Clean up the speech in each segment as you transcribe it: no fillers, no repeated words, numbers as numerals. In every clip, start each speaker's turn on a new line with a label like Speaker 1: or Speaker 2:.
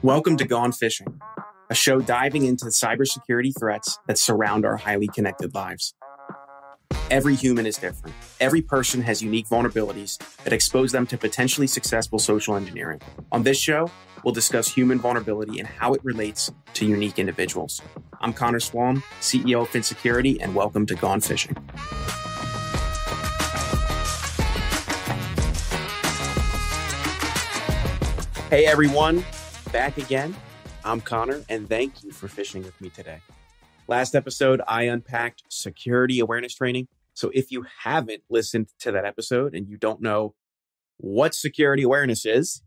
Speaker 1: Welcome to Gone Phishing, a show diving into the cybersecurity threats that surround our highly connected lives. Every human is different. Every person has unique vulnerabilities that expose them to potentially successful social engineering. On this show, we'll discuss human vulnerability and how it relates to unique individuals. I'm Connor Swalm, CEO of Phin Security, and welcome to Gone Phishing. Hey everyone, back again. I'm Connor, and thank you for phishing with me today. Last episode, I unpacked security awareness training. So if you haven't listened to that episode and you don't know what security awareness is,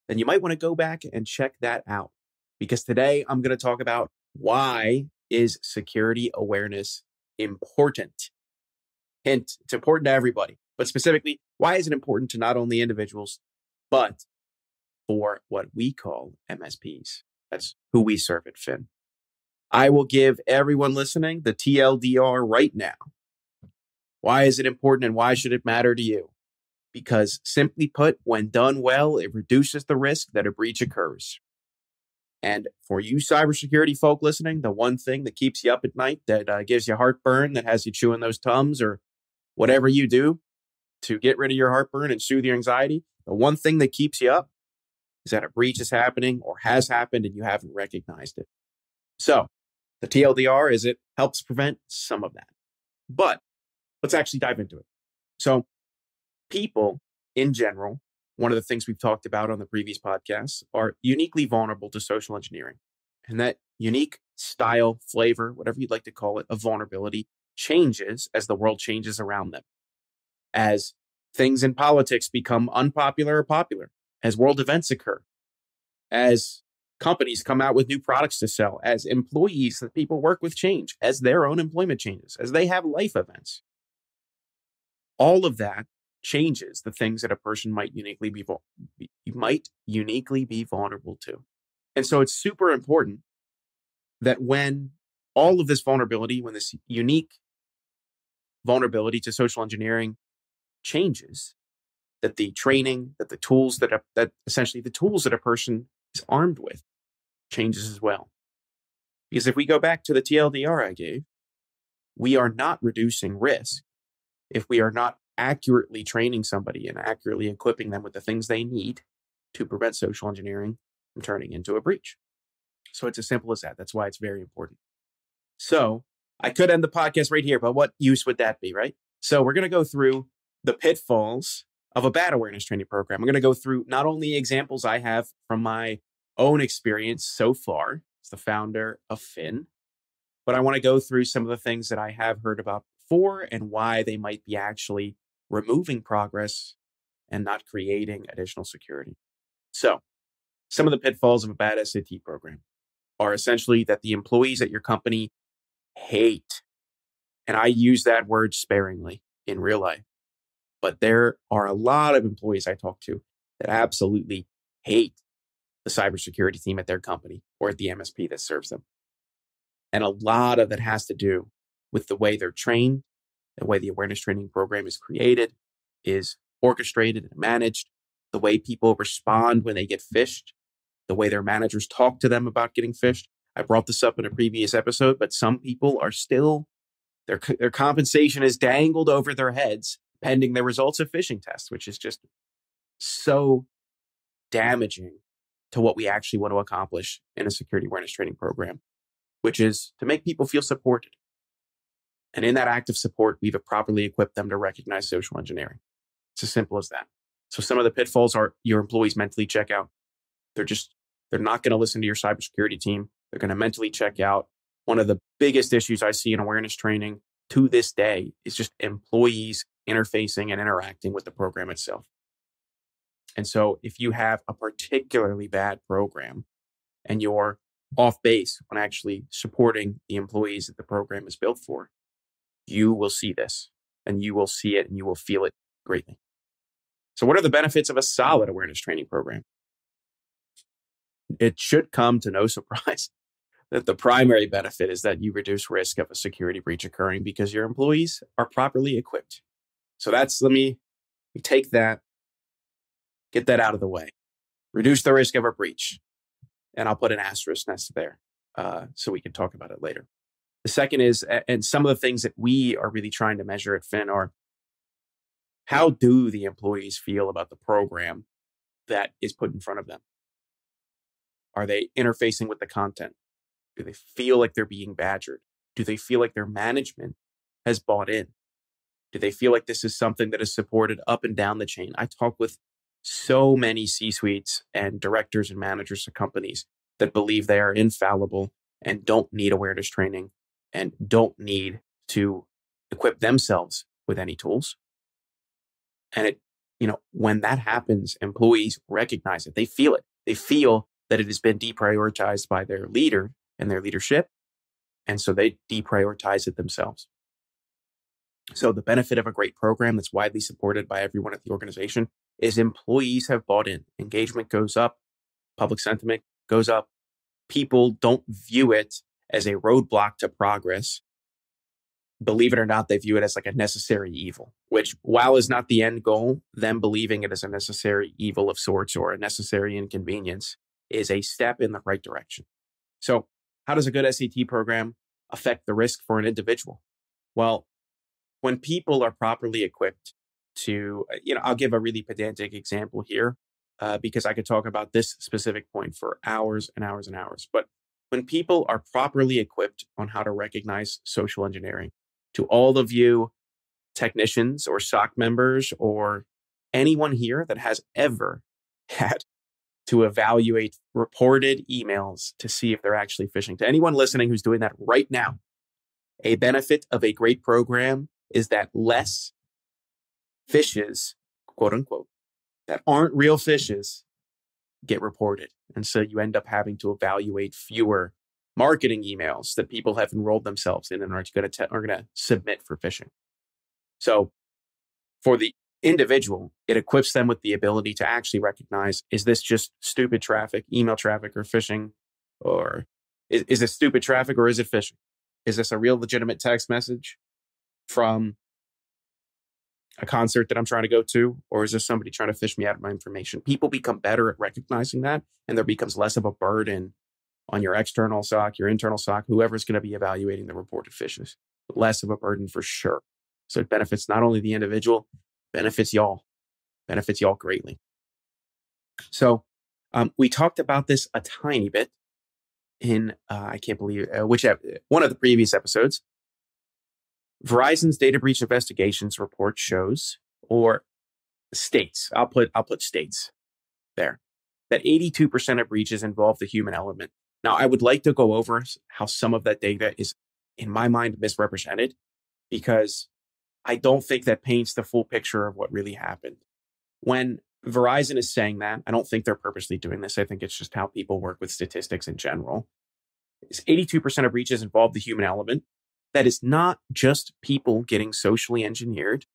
Speaker 1: then you might want to go back and check that out. Because today I'm going to talk about why is security awareness important. Hint, it's important to everybody, but specifically, why is it important to not only individuals, but for what we call MSPs. That's who we serve at Phin. I will give everyone listening the TLDR right now. Why is it important and why should it matter to you? Because simply put, when done well, it reduces the risk that a breach occurs. And for you cybersecurity folk listening, the one thing that keeps you up at night, that gives you heartburn, that has you chewing those Tums or whatever you do to get rid of your heartburn and soothe your anxiety, the one thing that keeps you up is that a breach is happening or has happened and you haven't recognized it. So the TLDR is it helps prevent some of that. But let's actually dive into it. So people in general, one of the things we've talked about on the previous podcasts, are uniquely vulnerable to social engineering. And that unique style, flavor, whatever you'd like to call it, of vulnerability changes as the world changes around them. As things in politics become unpopular or popular, as world events occur, as companies come out with new products to sell, as employees that people work with change, as their own employment changes, as they have life events. All of that changes the things that a person might uniquely be vulnerable to. And so it's super important that when all of this vulnerability, when this unique vulnerability to social engineering changes, that the training, that the tools that essentially the tools that a person is armed with changes as well. Because if we go back to the TLDR I gave, we are not reducing risk if we are not accurately training somebody and accurately equipping them with the things they need to prevent social engineering from turning into a breach. So it's as simple as that. That's why it's very important. So I could end the podcast right here, but what use would that be, right? So we're going to go through the pitfalls of a bad awareness training program. I'm going to go through not only examples I have from my own experience so far as the founder of Phin, but I want to go through some of the things that I have heard about before and why they might be actually removing progress and not creating additional security. So some of the pitfalls of a bad SAT program are essentially that the employees at your company hate, and I use that word sparingly in real life, but there are a lot of employees I talk to that absolutely hate the cybersecurity team at their company or at the MSP that serves them. And a lot of that has to do with the way they're trained, the way the awareness training program is created, is orchestrated and managed, the way people respond when they get phished, the way their managers talk to them about getting phished. I brought this up in a previous episode, but some people are still, their compensation is dangled over their heads pending the results of phishing tests, which is just so damaging to what we actually want to accomplish in a security awareness training program, which is to make people feel supported. And in that act of support, we've properly equipped them to recognize social engineering. It's as simple as that. So some of the pitfalls are your employees mentally check out. They're not going to listen to your cybersecurity team. They're going to mentally check out. One of the biggest issues I see in awareness training to this day is just employees interfacing and interacting with the program itself. And so if you have a particularly bad program and you're off base on actually supporting the employees that the program is built for, you will see this and you will see it and you will feel it greatly. So what are the benefits of a solid awareness training program? It should come to no surprise that the primary benefit is that you reduce risk of a security breach occurring because your employees are properly equipped. So let me take that, get that out of the way. Reduce the risk of a breach. And I'll put an asterisk next to there so we can talk about it later. The second is, and some of the things that we are really trying to measure at Phin are, how do the employees feel about the program that is put in front of them? Are they interfacing with the content? Do they feel like they're being badgered? Do they feel like their management has bought in? Do they feel like this is something that is supported up and down the chain? I talk with so many C-suites and directors and managers of companies that believe they are infallible and don't need awareness training and don't need to equip themselves with any tools. And when that happens, employees recognize it. They feel it. They feel that it has been deprioritized by their leader and their leadership. And so they deprioritize it themselves. So the benefit of a great program that's widely supported by everyone at the organization is employees have bought in. Engagement goes up. Public sentiment goes up. People don't view it as a roadblock to progress. Believe it or not, they view it as like a necessary evil, which, while is not the end goal, them believing it as a necessary evil of sorts or a necessary inconvenience is a step in the right direction. So how does a good SAT program affect the risk for an individual? Well, when people are properly equipped to, I'll give a really pedantic example here because I could talk about this specific point for hours and hours and hours. But when people are properly equipped on how to recognize social engineering, to all of you technicians or SOC members or anyone here that has ever had to evaluate reported emails to see if they're actually phishing, to anyone listening who's doing that right now, a benefit of a great program is that less fishes, quote unquote, that aren't real fishes get reported. And so you end up having to evaluate fewer marketing emails that people have enrolled themselves in and are going to submit for phishing. So for the individual, it equips them with the ability to actually recognize, is this just stupid traffic, email traffic, or phishing? Or is it stupid traffic or is it phishing? Is this a real legitimate text message from a concert that I'm trying to go to? Or is this somebody trying to fish me out of my information? People become better at recognizing that, and there becomes less of a burden on your external SOC, your internal SOC, whoever's going to be evaluating the reported phishes. Less of a burden for sure. So it benefits not only the individual, benefits y'all greatly. So we talked about this a tiny bit in, I can't believe, one of the previous episodes. Verizon's data breach investigations report shows, or states, I'll put states there, that 82% of breaches involve the human element. Now, I would like to go over how some of that data is, in my mind, misrepresented, because I don't think that paints the full picture of what really happened. When Verizon is saying that, I don't think they're purposely doing this. I think it's just how people work with statistics in general. 82% of breaches involve the human element. That is not just people getting socially engineered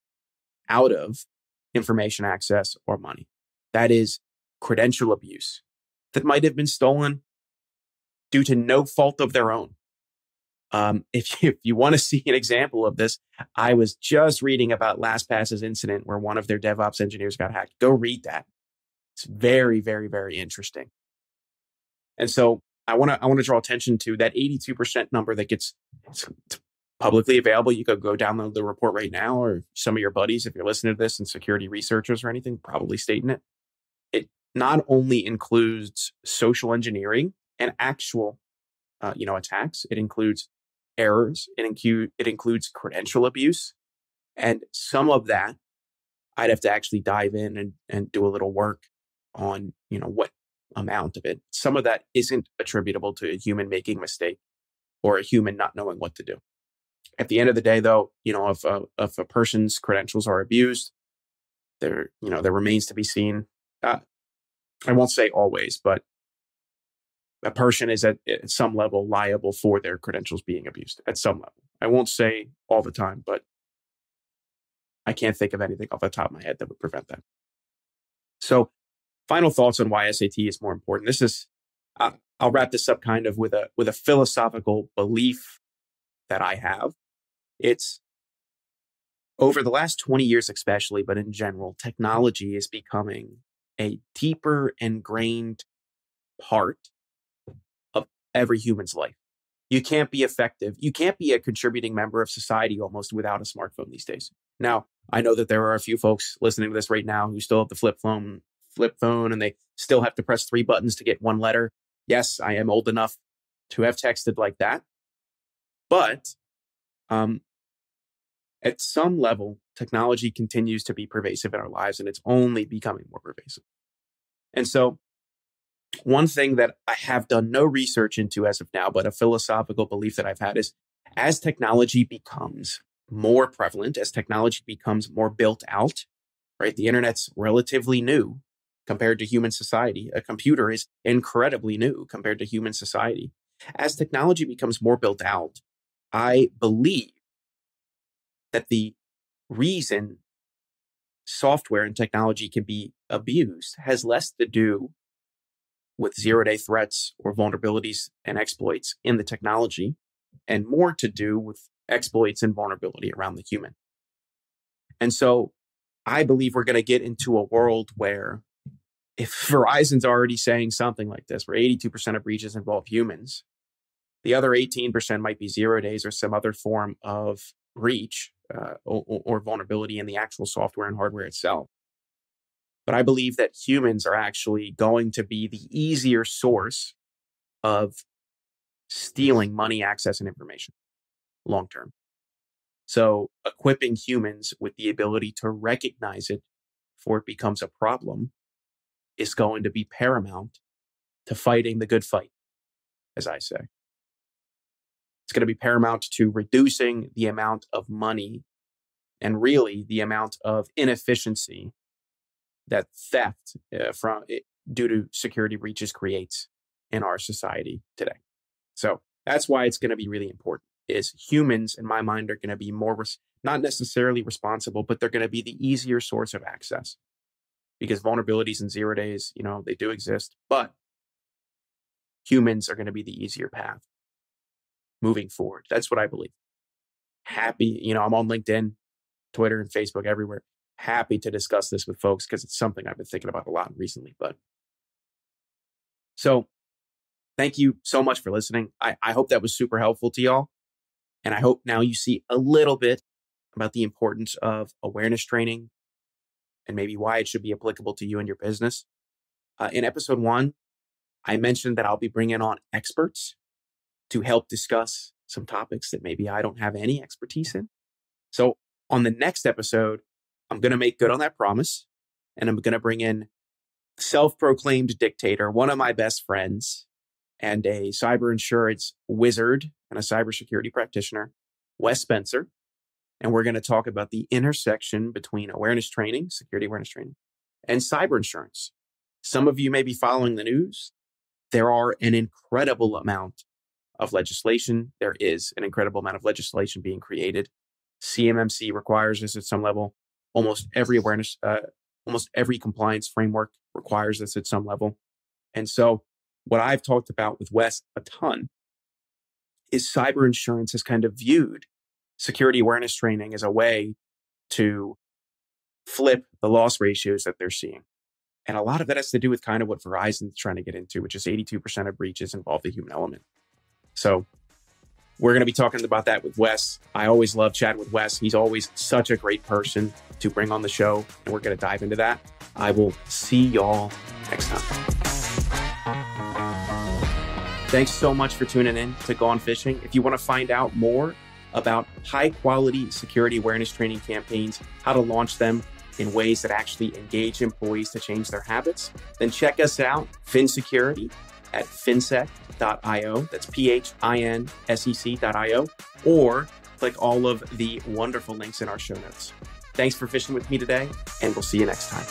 Speaker 1: out of information access or money. That is credential abuse that might have been stolen due to no fault of their own. If you want to see an example of this, I was just reading about LastPass's incident where one of their DevOps engineers got hacked. Go read that. It's very, very, very interesting. And so I want to draw attention to that 82% number that gets publicly available. You could go download the report right now, or some of your buddies, if you're listening to this and security researchers or anything, probably stating it. It not only includes social engineering and actual, attacks. It includes errors. It includes credential abuse. And some of that, I'd have to actually dive in and do a little work on, what amount of it. Some of that isn't attributable to a human making a mistake or a human not knowing what to do. At the end of the day, though, if a person's credentials are abused, there remains to be seen. I won't say always, but a person is at some level liable for their credentials being abused at some level. I won't say all the time, but I can't think of anything off the top of my head that would prevent that. So, final thoughts on why SAT is more important. This is, I'll wrap this up kind of with a philosophical belief that I have. It's over the last 20 years, especially, but in general, technology is becoming a deeper ingrained part every human's life. You can't be effective. You can't be a contributing member of society almost without a smartphone these days. Now, I know that there are a few folks listening to this right now who still have the flip phone, and they still have to press 3 buttons to get one letter. Yes, I am old enough to have texted like that. But at some level, technology continues to be pervasive in our lives, and it's only becoming more pervasive. And so one thing that I have done no research into as of now, but a philosophical belief that I've had is as technology becomes more prevalent, as technology becomes more built out, right? The internet's relatively new compared to human society. A computer is incredibly new compared to human society. As technology becomes more built out, I believe that the reason software and technology can be abused has less to do with zero-day threats or vulnerabilities and exploits in the technology, and more to do with exploits and vulnerability around the human. And so I believe we're going to get into a world where if Verizon's already saying something like this, where 82% of breaches involve humans, the other 18% might be 0 days or some other form of breach or vulnerability in the actual software and hardware itself. But I believe that humans are actually going to be the easier source of stealing money, access, and information long term. So equipping humans with the ability to recognize it before it becomes a problem is going to be paramount to fighting the good fight, as I say. It's going to be paramount to reducing the amount of money and really the amount of inefficiency that theft due to security breaches creates in our society today. So that's why it's going to be really important. Is humans, in my mind, are going to be more, not necessarily responsible, but they're going to be the easier source of access. Because vulnerabilities in 0 days, they do exist, but humans are going to be the easier path moving forward. That's what I believe. Happy, I'm on LinkedIn, Twitter, and Facebook, everywhere. Happy to discuss this with folks because it's something I've been thinking about a lot recently. So thank you so much for listening. I hope that was super helpful to y'all. And I hope now you see a little bit about the importance of awareness training and maybe why it should be applicable to you and your business. In episode 1, I mentioned that I'll be bringing on experts to help discuss some topics that maybe I don't have any expertise in. So on the next episode, I'm going to make good on that promise, and I'm going to bring in self-proclaimed dictator, one of my best friends, and a cyber insurance wizard and a cybersecurity practitioner, Wes Spencer. And we're going to talk about the intersection between awareness training, security awareness training, and cyber insurance. Some of you may be following the news. There are an incredible amount of legislation. There is an incredible amount of legislation being created. CMMC requires this at some level. Almost every compliance framework requires this at some level. And so what I've talked about with Wes a ton is cyber insurance has kind of viewed security awareness training as a way to flip the loss ratios that they're seeing. And a lot of that has to do with kind of what Verizon's trying to get into, which is 82% of breaches involve the human element. So we're going to be talking about that with Wes. I always love chatting with Wes. He's always such a great person to bring on the show, and we're going to dive into that. I will see y'all next time. Thanks so much for tuning in to Gone Phishing. If you want to find out more about high-quality security awareness training campaigns, how to launch them in ways that actually engage employees to change their habits, then check us out, Phin Security, at finsec.io. That's PHINSEC.io. Or click all of the wonderful links in our show notes. Thanks for fishing with me today, and we'll see you next time.